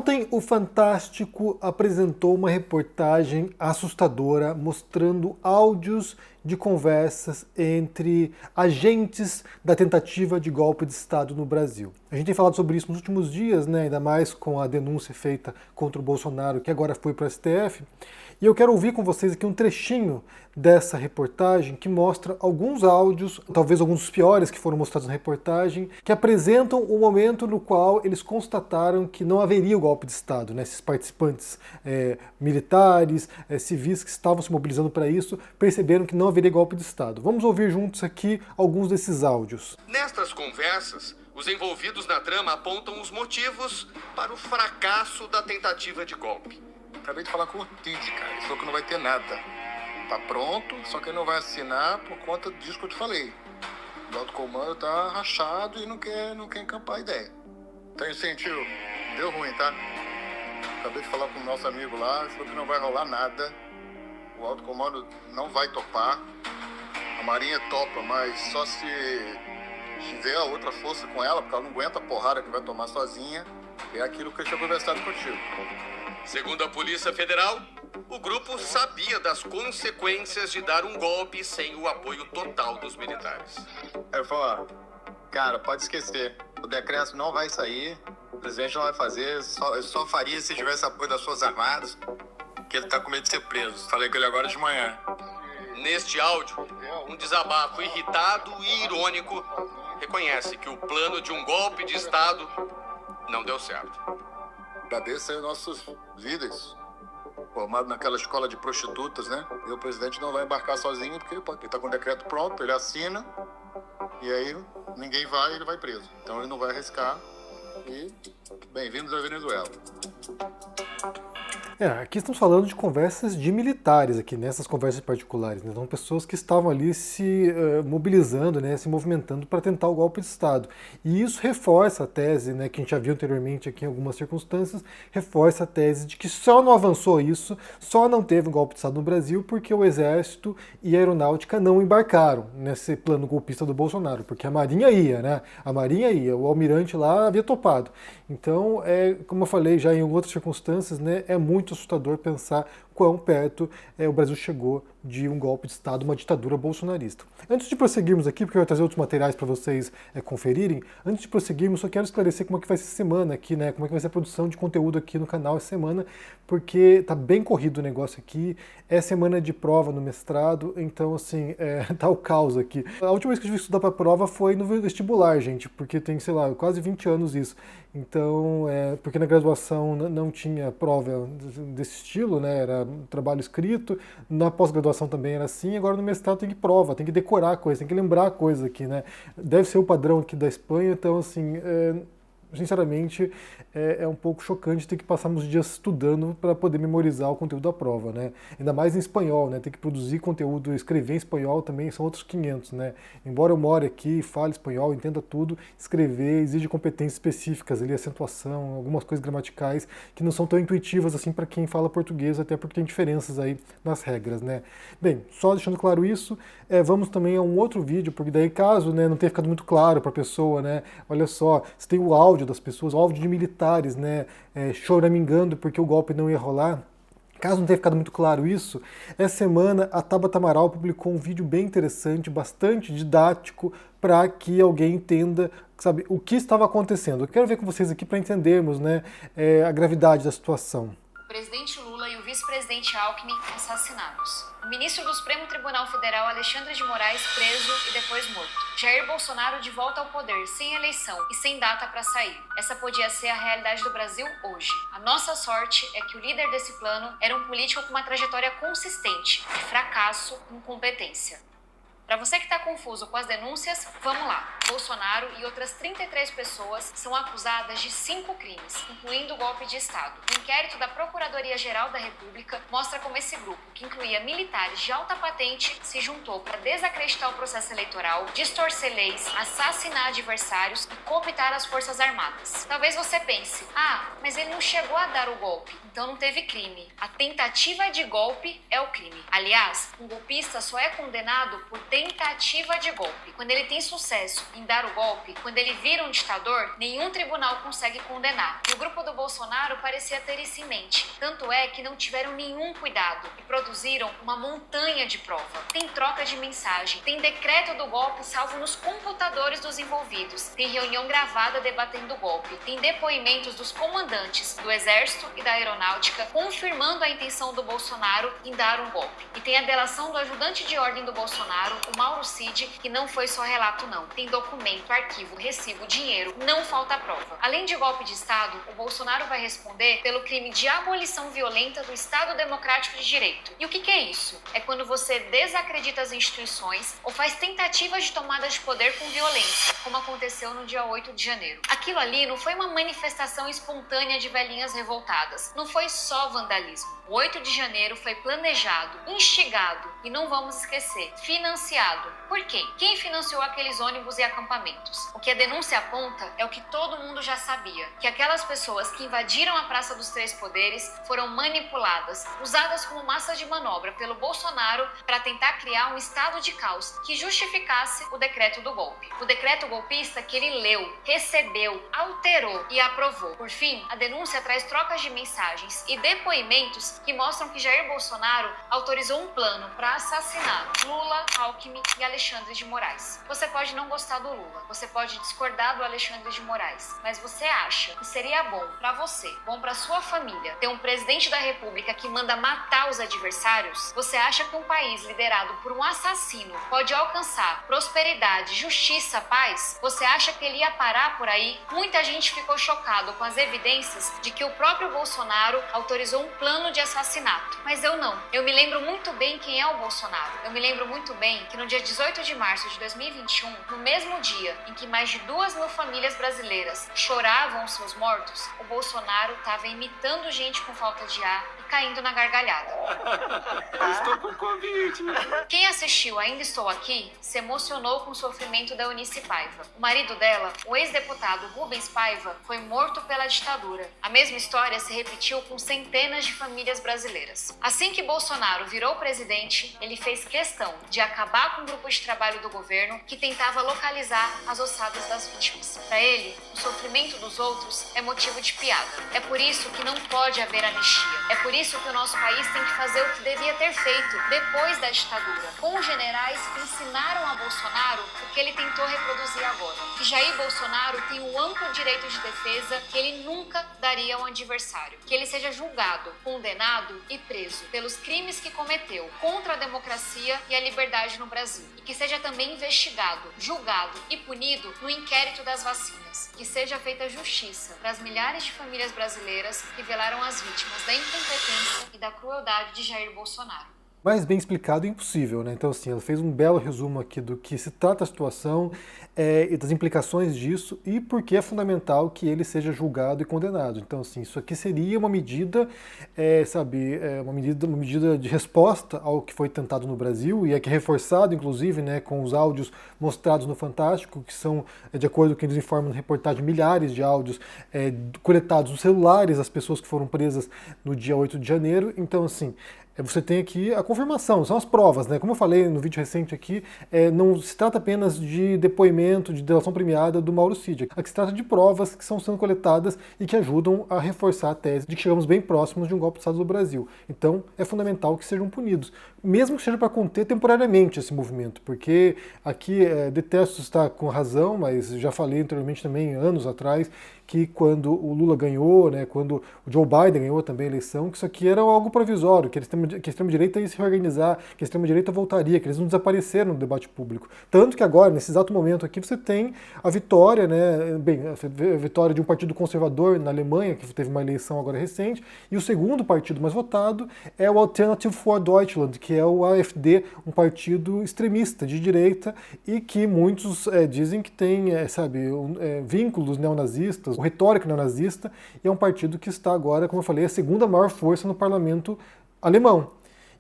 Ontem, o Fantástico apresentou uma reportagem assustadora mostrando áudios de conversas entre agentes da tentativa de golpe de Estado no Brasil. A gente tem falado sobre isso nos últimos dias, né? Ainda mais com a denúncia feita contra o Bolsonaro, que agora foi para o STF. E eu quero ouvir com vocês aqui um trechinho dessa reportagem que mostra alguns áudios, talvez alguns dos piores que foram mostrados na reportagem, que apresentam o momento no qual eles constataram que não haveria o golpe de Estado, né? Esses participantes militares, civis que estavam se mobilizando para isso, perceberam que não haveria golpe de Estado. Vamos ouvir juntos aqui alguns desses áudios. Nestas conversas, os envolvidos na trama apontam os motivos para o fracasso da tentativa de golpe. Acabei de falar com o Ortiz, cara. Ele falou que não vai ter nada. Tá pronto, só que ele não vai assinar por conta disso que eu te falei. O alto comando tá rachado e não quer encampar a ideia. Então, sentiu, deu ruim, tá? Acabei de falar com o nosso amigo lá, ele falou que não vai rolar nada. O alto comando não vai topar. A Marinha topa, mas só se tiver a outra força com ela, porque ela não aguenta a porrada que vai tomar sozinha. É aquilo que eu tinha conversado contigo. Segundo a Polícia Federal, o grupo sabia das consequências de dar um golpe sem o apoio total dos militares. Eu falo, cara, pode esquecer. O decreto não vai sair, o presidente não vai fazer, só faria se tivesse apoio das Forças Armadas, que ele tá com medo de ser preso. Falei com ele agora de manhã. Neste áudio, um desabafo irritado e irônico reconhece que o plano de um golpe de Estado não deu certo. Agradeço aí nossos líderes, formados naquela escola de prostitutas, né? E o presidente não vai embarcar sozinho, porque ele tá com o decreto pronto, ele assina, e aí ninguém vai, ele vai preso. Então ele não vai arriscar, e bem-vindos à Venezuela. Aqui estamos falando de conversas de militares aqui, nessas conversas particulares, né? São pessoas que estavam ali se mobilizando, né, se movimentando para tentar o golpe de Estado. E isso reforça a tese, né, que a gente já viu anteriormente aqui em algumas circunstâncias, reforça a tese de que só não avançou isso, só não teve um golpe de Estado no Brasil porque o Exército e a Aeronáutica não embarcaram nesse plano golpista do Bolsonaro, porque a Marinha ia, né? A Marinha ia, o almirante lá havia topado. Então, como eu falei já em outras circunstâncias, né, é muito assustador pensar quão perto o Brasil chegou de um golpe de Estado, uma ditadura bolsonarista. Antes de prosseguirmos aqui, porque eu vou trazer outros materiais para vocês conferirem, antes de prosseguirmos, só quero esclarecer como é que vai ser a semana aqui, né? Como é que vai ser a produção de conteúdo aqui no canal essa semana, porque tá bem corrido o negócio aqui, é semana de prova no mestrado, então assim, tá o caos aqui. A última vez que eu tive que estudar para prova foi no vestibular, gente, porque tem, sei lá, quase 20 anos isso. Então, porque na graduação não tinha prova desse estilo, né? Era trabalho escrito, na pós-graduação também era assim, agora no mestrado tem que prova, tem que decorar coisa, tem que lembrar coisa aqui, né? Deve ser o padrão aqui da Espanha, então assim, sinceramente, é um pouco chocante ter que passar uns dias estudando para poder memorizar o conteúdo da prova, né? Ainda mais em espanhol, né? Ter que produzir conteúdo, escrever em espanhol também são outros 500, né? Embora eu more aqui, fale espanhol, entenda tudo, escrever exige competências específicas, ali, acentuação, algumas coisas gramaticais que não são tão intuitivas assim para quem fala português, até porque tem diferenças aí nas regras, né? Bem, só deixando claro isso, vamos também a um outro vídeo, porque daí caso, né, não tenha ficado muito claro para a pessoa, né? Olha só, você tem o áudio das pessoas, o áudio de militares, né, choramingando porque o golpe não ia rolar. Caso não tenha ficado muito claro isso, essa semana a Tabata Amaral publicou um vídeo bem interessante, bastante didático, para que alguém entenda, sabe, o que estava acontecendo. Eu quero ver com vocês aqui para entendermos, né, a gravidade da situação. O presidente Lula e o vice-presidente Alckmin assassinados. O ministro do Supremo Tribunal Federal, Alexandre de Moraes, preso e depois morto. Jair Bolsonaro de volta ao poder, sem eleição e sem data para sair. Essa podia ser a realidade do Brasil hoje. A nossa sorte é que o líder desse plano era um político com uma trajetória consistente de fracasso e incompetência. Para você que está confuso com as denúncias, vamos lá. Bolsonaro e outras 33 pessoas são acusadas de 5 crimes, incluindo o golpe de Estado. O inquérito da Procuradoria-Geral da República mostra como esse grupo, que incluía militares de alta patente, se juntou para desacreditar o processo eleitoral, distorcer leis, assassinar adversários e cooptar as Forças Armadas. Talvez você pense, mas ele não chegou a dar o golpe, então não teve crime. A tentativa de golpe é o crime. Aliás, um golpista só é condenado por tentativa de golpe. Quando ele tem sucesso e em dar o golpe, quando ele vira um ditador, nenhum tribunal consegue condenar. E o grupo do Bolsonaro parecia ter isso em mente. Tanto é que não tiveram nenhum cuidado e produziram uma montanha de prova. Tem troca de mensagem, tem decreto do golpe salvo nos computadores dos envolvidos, tem reunião gravada debatendo o golpe, tem depoimentos dos comandantes do Exército e da Aeronáutica confirmando a intenção do Bolsonaro em dar um golpe. E tem a delação do ajudante de ordem do Bolsonaro, o Mauro Cid, que não foi só relato não. Tem documento, arquivo, recibo, dinheiro, não falta prova. Além de golpe de Estado, o Bolsonaro vai responder pelo crime de abolição violenta do Estado Democrático de Direito. E o que é isso? É quando você desacredita as instituições ou faz tentativas de tomada de poder com violência, como aconteceu no dia 8 de janeiro. Aquilo ali não foi uma manifestação espontânea de velhinhas revoltadas, não foi só vandalismo. O 8 de janeiro foi planejado, instigado e, não vamos esquecer, financiado. Por quem? Quem financiou aqueles ônibus e acampamentos? O que a denúncia aponta é o que todo mundo já sabia, que aquelas pessoas que invadiram a Praça dos Três Poderes foram manipuladas, usadas como massa de manobra pelo Bolsonaro para tentar criar um estado de caos que justificasse o decreto do golpe. O decreto golpista que ele leu, recebeu, alterou e aprovou. Por fim, a denúncia traz trocas de mensagens e depoimentos que mostram que Jair Bolsonaro autorizou um plano para assassinar Lula, Alckmin e Alexandre de Moraes. Você pode não gostar do Lula, você pode discordar do Alexandre de Moraes, mas você acha que seria bom para você, bom para sua família, ter um presidente da República que manda matar os adversários? Você acha que um país liderado por um assassino pode alcançar prosperidade, justiça, paz? Você acha que ele ia parar por aí? Muita gente ficou chocado com as evidências de que o próprio Bolsonaro autorizou um plano de assassinato. Mas eu não. Eu me lembro muito bem quem é o Bolsonaro. Eu me lembro muito bem que no dia 18 de março de 2021, no mesmo dia em que mais de 2.000 famílias brasileiras choravam os seus mortos, o Bolsonaro estava imitando gente com falta de ar e caindo na gargalhada. Eu estou com Covid. Quem assistiu Ainda Estou Aqui se emocionou com o sofrimento da Eunice Paiva. O marido dela, o ex-deputado Rubens Paiva, foi morto pela ditadura. A mesma história se repetiu com centenas de famílias brasileiras. Assim que Bolsonaro virou presidente, ele fez questão de acabar com o grupo de trabalho do governo que tentava localizar as ossadas das vítimas. Para ele, o sofrimento dos outros é motivo de piada. É por isso que não pode haver anistia. É por isso que o nosso país tem que fazer o que devia ter feito depois da ditadura, com os generais que ensinaram a Bolsonaro o que ele tentou reproduzir agora. Que Jair Bolsonaro tem o amplo direito de defesa que ele nunca daria ao adversário. Que ele seja julgado, condenado e preso pelos crimes que cometeu contra a democracia e a liberdade no Brasil. E que seja também investigado, julgado e punido no inquérito das vacinas. Que seja feita justiça para as milhares de famílias brasileiras que velaram as vítimas da incompetência e da crueldade de Jair Bolsonaro. Mais bem explicado é impossível, né? Então, assim, ela fez um belo resumo aqui do que se trata a situação e das implicações disso e por que é fundamental que ele seja julgado e condenado. Então, assim, isso aqui seria uma medida, uma medida de resposta ao que foi tentado no Brasil e é que é reforçado, inclusive, né, com os áudios mostrados no Fantástico, que são, de acordo com o que eles informam na reportagem, milhares de áudios coletados nos celulares das pessoas que foram presas no dia 8 de janeiro. Então, assim, você tem aqui a confirmação, são as provas, né? Como eu falei no vídeo recente aqui, não se trata apenas de depoimento, de delação premiada do Mauro Cid. Aqui se trata de provas que estão sendo coletadas e que ajudam a reforçar a tese de que chegamos bem próximos de um golpe de Estado do Brasil. Então, é fundamental que sejam punidos, mesmo que seja para conter temporariamente esse movimento, porque aqui detesto estar com razão, mas já falei anteriormente também, anos atrás, que quando o Lula ganhou, né, quando o Joe Biden ganhou também a eleição, que isso aqui era algo provisório, que a extrema-direita ia se reorganizar, que a extrema-direita voltaria, que eles não desapareceram no debate público. Tanto que agora, nesse exato momento aqui, você tem a vitória, né, a vitória de um partido conservador na Alemanha, que teve uma eleição agora recente, e o segundo partido mais votado é o Alternative for Deutschland, que é o AfD, um partido extremista de direita e que muitos dizem que tem, vínculos neonazistas, retórica neonazista, e é um partido que está agora, como eu falei, a segunda maior força no parlamento alemão.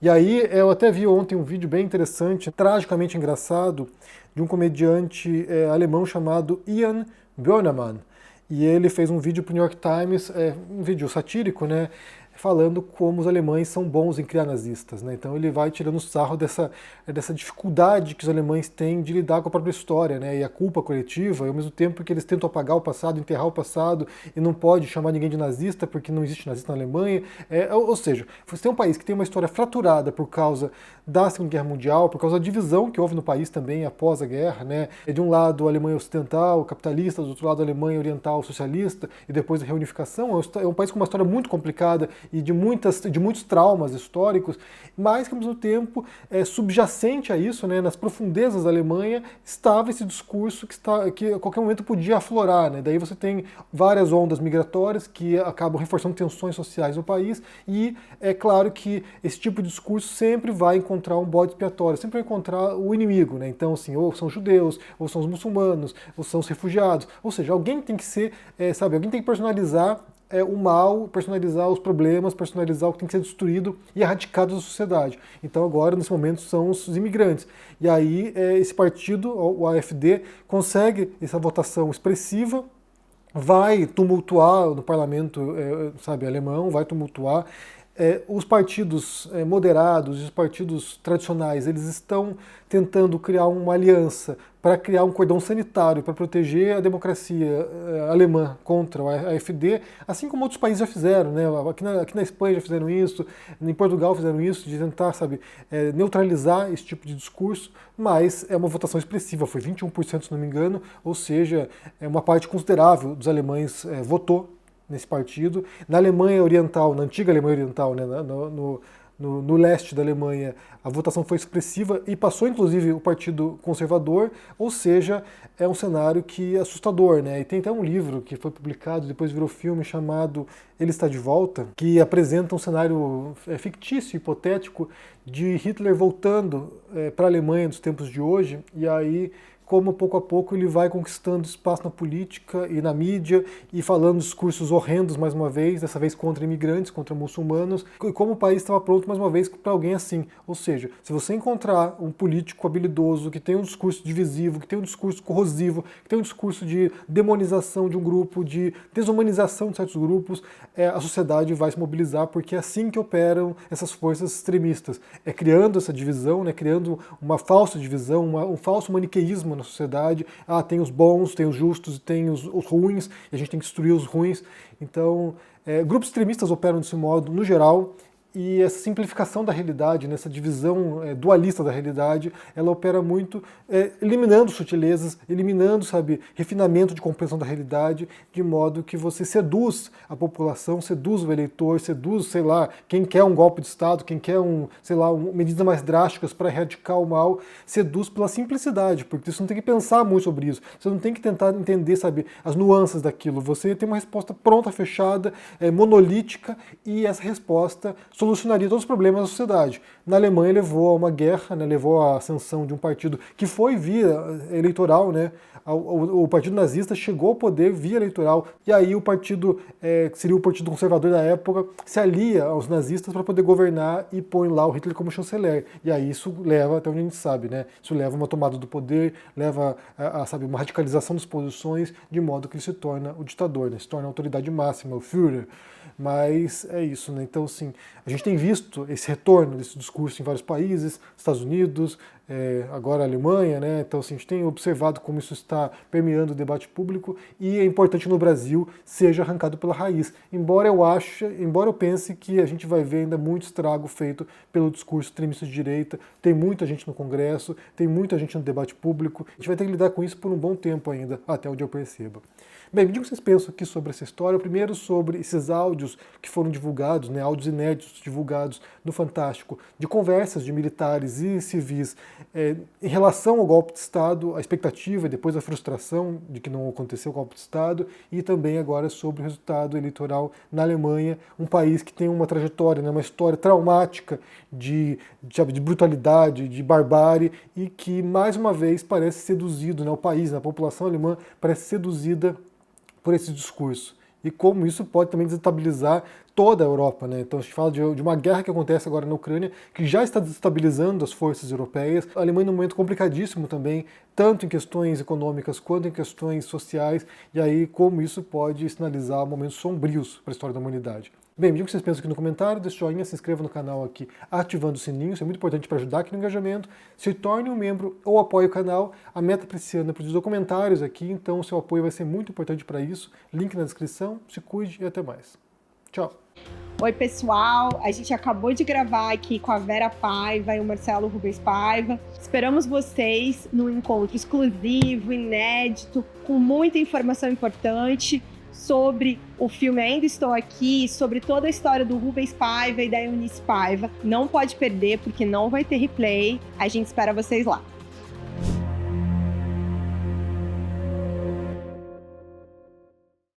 E aí eu até vi ontem um vídeo bem interessante, tragicamente engraçado, de um comediante alemão chamado Ian Böhmermann. E ele fez um vídeo para o New York Times, um vídeo satírico, né, falando como os alemães são bons em criar nazistas, né? Então ele vai tirando sarro dessa dificuldade que os alemães têm de lidar com a própria história, né? E a culpa coletiva, e ao mesmo tempo que eles tentam apagar o passado, enterrar o passado, e não pode chamar ninguém de nazista porque não existe nazista na Alemanha. Ou seja, você tem um país que tem uma história fraturada por causa da Segunda Guerra Mundial, por causa da divisão que houve no país também após a guerra, né? De um lado a Alemanha ocidental, capitalista, do outro lado a Alemanha oriental, socialista, e depois a reunificação. É um país com uma história muito complicada e de muitos traumas históricos, mas que ao mesmo tempo, subjacente a isso, né, nas profundezas da Alemanha, estava esse discurso que a qualquer momento podia aflorar, né? Daí você tem várias ondas migratórias que acabam reforçando tensões sociais no país, e é claro que esse tipo de discurso sempre vai encontrar um bode expiatório, sempre vai encontrar o inimigo, né? Então, assim, ou são judeus, ou são os muçulmanos, ou são os refugiados, ou seja, alguém tem que ser, alguém tem que personalizar o mal, personalizar os problemas, personalizar o que tem que ser destruído e erradicado da sociedade. Então agora, nesse momento, são os imigrantes. E aí esse partido, o AfD, consegue essa votação expressiva, vai tumultuar no parlamento alemão, vai tumultuar. Os partidos moderados, os partidos tradicionais, eles estão tentando criar uma aliança para criar um cordão sanitário para proteger a democracia alemã contra a AfD, assim como outros países já fizeram, né? Aqui na Espanha já fizeram isso, em Portugal fizeram isso, de tentar, neutralizar esse tipo de discurso, mas é uma votação expressiva, foi 21%, se não me engano, ou seja, uma parte considerável dos alemães votou nesse partido. Na Alemanha Oriental, na antiga Alemanha Oriental, né, no leste da Alemanha, a votação foi expressiva e passou inclusive o Partido Conservador, ou seja, é um cenário que é assustador, né? E tem até um livro que foi publicado, depois virou filme, chamado Ele Está de Volta, que apresenta um cenário fictício, hipotético, de Hitler voltando para a Alemanha dos tempos de hoje, e aí como pouco a pouco ele vai conquistando espaço na política e na mídia e falando discursos horrendos mais uma vez, dessa vez contra imigrantes, contra muçulmanos, e como o país estava pronto mais uma vez para alguém assim. Ou seja, se você encontrar um político habilidoso que tem um discurso divisivo, que tem um discurso corrosivo, que tem um discurso de demonização de um grupo, de desumanização de certos grupos, a sociedade vai se mobilizar, porque é assim que operam essas forças extremistas. É criando essa divisão, né, criando uma falsa divisão, um falso maniqueísmo na sociedade. Tem os bons, tem os justos e tem os ruins, e a gente tem que destruir os ruins. Então, grupos extremistas operam desse modo no geral, e essa simplificação da realidade, nessa divisão dualista da realidade, ela opera muito eliminando sutilezas, eliminando, refinamento de compreensão da realidade, de modo que você seduz a população, seduz o eleitor, seduz, quem quer um golpe de Estado, quem quer medidas mais drásticas para erradicar o mal, seduz pela simplicidade, porque você não tem que pensar muito sobre isso, você não tem que tentar entender, as nuances daquilo, você tem uma resposta pronta, fechada, monolítica, e essa resposta solucionaria todos os problemas da sociedade. Na Alemanha levou a uma guerra, né, levou à ascensão de um partido que foi via eleitoral, né, o partido nazista chegou ao poder via eleitoral, e aí o partido, que seria o partido conservador da época, se alia aos nazistas para poder governar e põe lá o Hitler como chanceler. E aí isso leva, até onde a gente sabe, né, isso leva a uma tomada do poder, leva a uma radicalização das posições, de modo que ele se torna o ditador, né, se torna a autoridade máxima, o Führer. Mas é isso, né? Então, assim, a gente tem visto esse retorno desse discurso em vários países, Estados Unidos, agora a Alemanha, né? Então, assim, a gente tem observado como isso está permeando o debate público, e é importante que no Brasil seja arrancado pela raiz. Embora eu pense que a gente vai ver ainda muito estrago feito pelo discurso extremista de direita, tem muita gente no Congresso, tem muita gente no debate público, a gente vai ter que lidar com isso por um bom tempo ainda, até onde eu perceba. Bem, me diga o que vocês pensam aqui sobre essa história. Primeiro sobre esses áudios que foram divulgados, né, áudios inéditos divulgados no Fantástico, de conversas de militares e civis em relação ao golpe de Estado, a expectativa e depois a frustração de que não aconteceu o golpe de Estado, e também agora sobre o resultado eleitoral na Alemanha, um país que tem uma trajetória, né, uma história traumática de brutalidade, de barbárie, e que mais uma vez parece seduzido, né, o país, a população alemã parece seduzida por esse discurso, e como isso pode também desestabilizar toda a Europa, né? Então a gente fala de uma guerra que acontece agora na Ucrânia, que já está desestabilizando as forças europeias. A Alemanha num momento complicadíssimo também, tanto em questões econômicas quanto em questões sociais, e aí como isso pode sinalizar momentos sombrios para a história da humanidade. Bem, me diga o que vocês pensam aqui no comentário, deixe joinha, se inscreva no canal aqui ativando o sininho, isso é muito importante para ajudar aqui no engajamento. Se torne um membro ou apoie o canal. A meta para esse ano é produzir documentários aqui, então o seu apoio vai ser muito importante para isso. Link na descrição, se cuide e até mais. Tchau! Oi, pessoal! A gente acabou de gravar aqui com a Vera Paiva e o Marcelo Rubens Paiva. Esperamos vocês num encontro exclusivo, inédito, com muita informação importante sobre o filme Ainda Estou Aqui, sobre toda a história do Rubens Paiva e da Eunice Paiva. Não pode perder, porque não vai ter replay. A gente espera vocês lá.